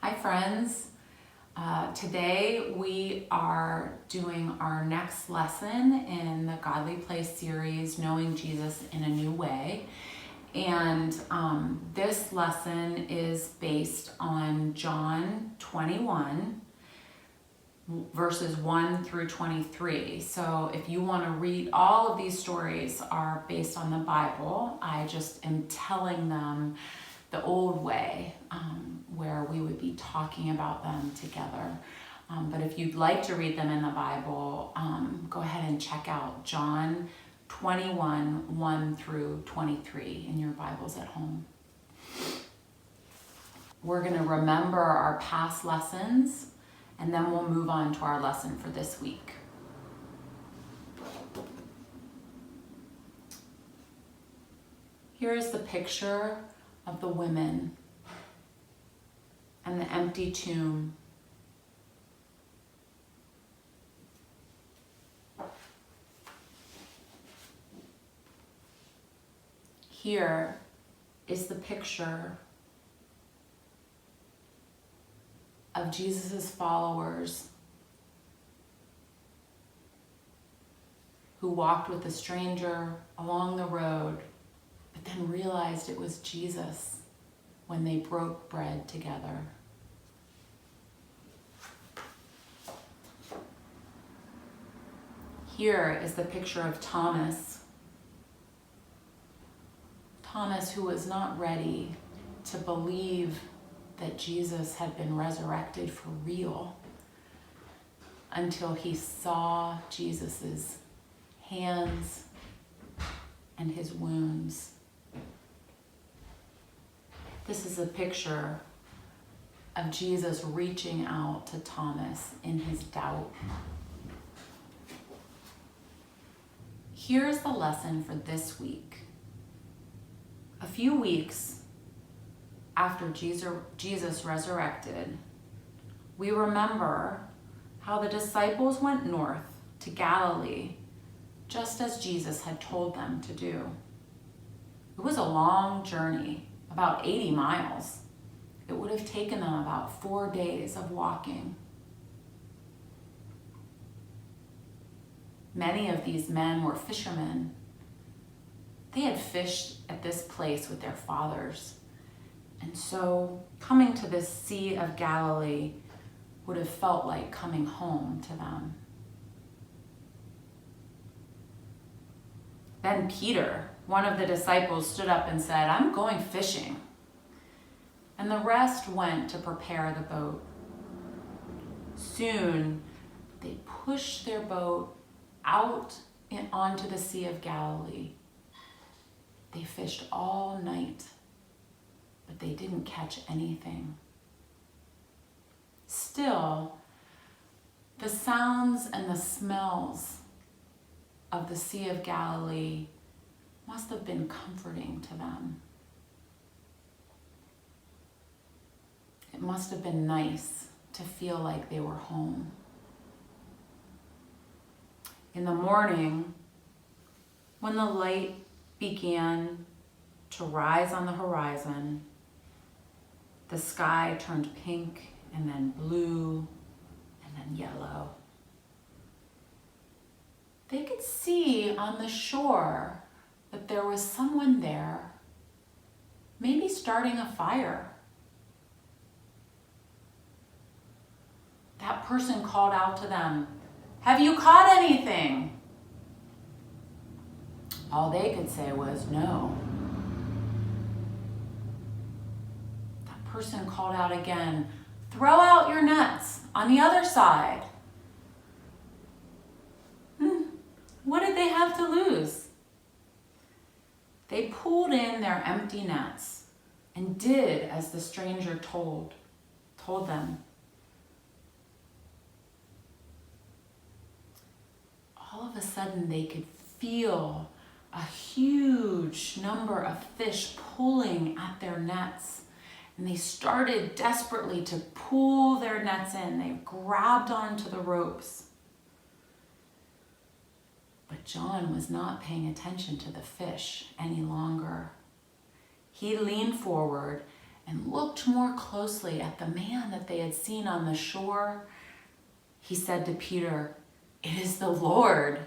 Hi friends. Today we are doing our next lesson in the Godly Place series, Knowing Jesus in a New Way. And this lesson is based on John 21, verses 1 through 23. So if you want to read, all of these stories are based on the Bible. I just am telling them the old way, where we would be talking about them together. But if you'd like to read them in the Bible, go ahead and check out John 21, 1 through 23 in your Bibles at home. We're going to remember our past lessons, and then we'll move on to our lesson for this week. Here is the picture of the women and the empty tomb. Here is the picture of Jesus' followers who walked with a stranger along the road, but then realized it was Jesus when they broke bread together. Here is the picture of Thomas. Thomas, who was not ready to believe that Jesus had been resurrected for real until he saw Jesus's hands and his wounds. This is a picture of Jesus reaching out to Thomas in his doubt. Here's the lesson for this week. A few weeks after Jesus resurrected, we remember how the disciples went north to Galilee, just as Jesus had told them to do. It was a long journey, about 80 miles. It would have taken them about 4 days of walking. Many of these men were fishermen. They had fished at this place with their fathers. And so coming to this Sea of Galilee would have felt like coming home to them. Then Peter, one of the disciples, stood up and said, "I'm going fishing." And the rest went to prepare the boat. Soon they pushed their boat out onto the Sea of Galilee. They fished all night, but they didn't catch anything. Still, the sounds and the smells of the Sea of Galilee must have been comforting to them. It must have been nice to feel like they were home. In the morning, when the light began to rise on the horizon, the sky turned pink and then blue and then yellow. They could see on the shore that there was someone there, maybe starting a fire. That person called out to them, "Have you caught anything?" All they could say was no. That person called out again, "Throw out your nets on the other side." What did they have to lose? They pulled in their empty nets and did as the stranger told them. All of a sudden they could feel a huge number of fish pulling at their nets. And they started desperately to pull their nets in. They grabbed onto the ropes. But John was not paying attention to the fish any longer. He leaned forward and looked more closely at the man that they had seen on the shore, he said to Peter, "It is the Lord."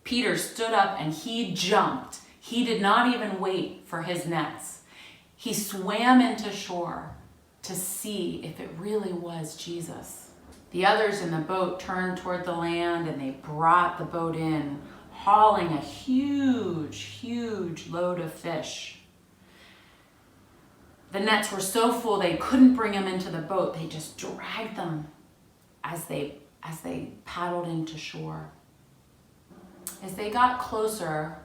Peter stood up and he jumped. He did not even wait for his nets. He swam into shore to see if it really was Jesus. The others in the boat turned toward the land and they brought the boat in, hauling a huge, huge load of fish. The nets were so full they couldn't bring them into the boat. They just dragged them as they paddled into shore. As they got closer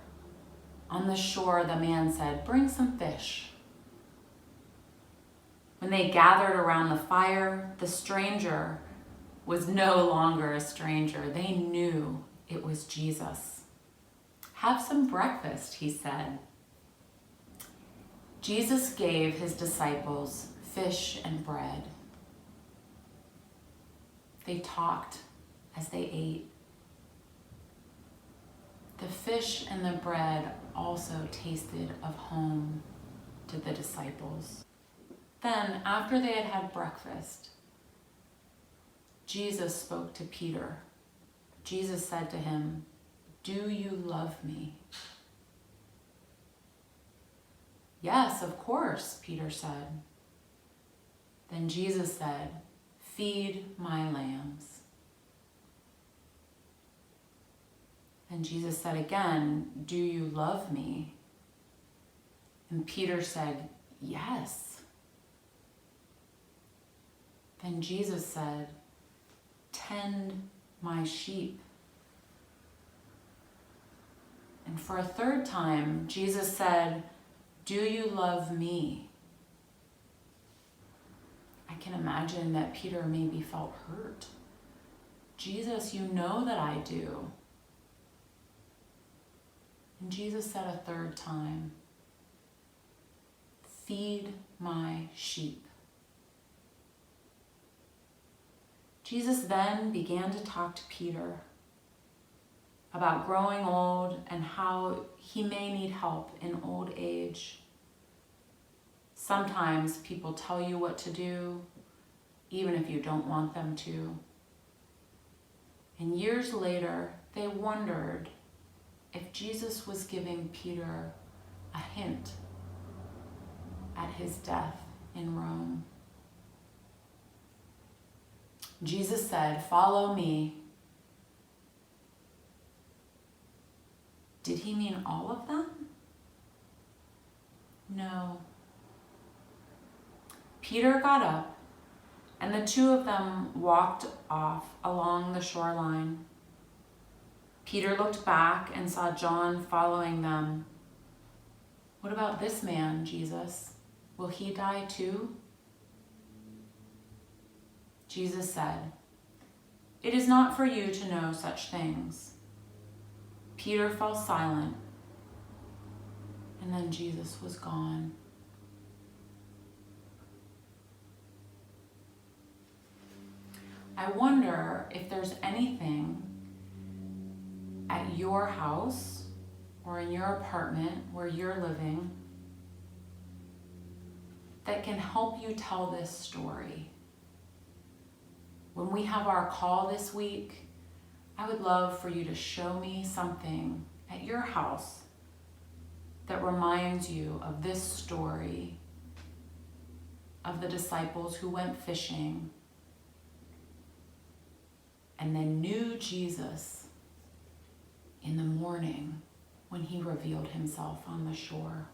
on the shore, the man said, "Bring some fish." When they gathered around the fire, the stranger was no longer a stranger. They knew it was Jesus. "Have some breakfast," he said. Jesus gave his disciples fish and bread. They talked as they ate. The fish and the bread also tasted of home to the disciples. Then, after they had had breakfast, Jesus spoke to Peter. Jesus said to him, "Do you love me?" "Yes, of course," Peter said. Then Jesus said, "Feed my lambs." And Jesus said again, "Do you love me?" And Peter said, "Yes." Then Jesus said, "Tend my sheep." And for a third time, Jesus said, "Do you love me?" I can imagine that Peter maybe felt hurt. "Jesus, you know that I do." And Jesus said a third time, "Feed my sheep." Jesus then began to talk to Peter about growing old and how he may need help in old age. Sometimes people tell you what to do, even if you don't want them to. And years later, they wondered if Jesus was giving Peter a hint at his death in Rome. Jesus said, "Follow me." Did he mean all of them? No. Peter got up, and the two of them walked off along the shoreline. Peter looked back and saw John following them. "What about this man, Jesus? Will he die too?" Jesus said, "It is not for you to know such things." Peter fell silent, and then Jesus was gone. I wonder if there's anything at your house or in your apartment where you're living that can help you tell this story. When we have our call this week, I would love for you to show me something at your house that reminds you of this story of the disciples who went fishing and then knew Jesus in the morning when he revealed himself on the shore.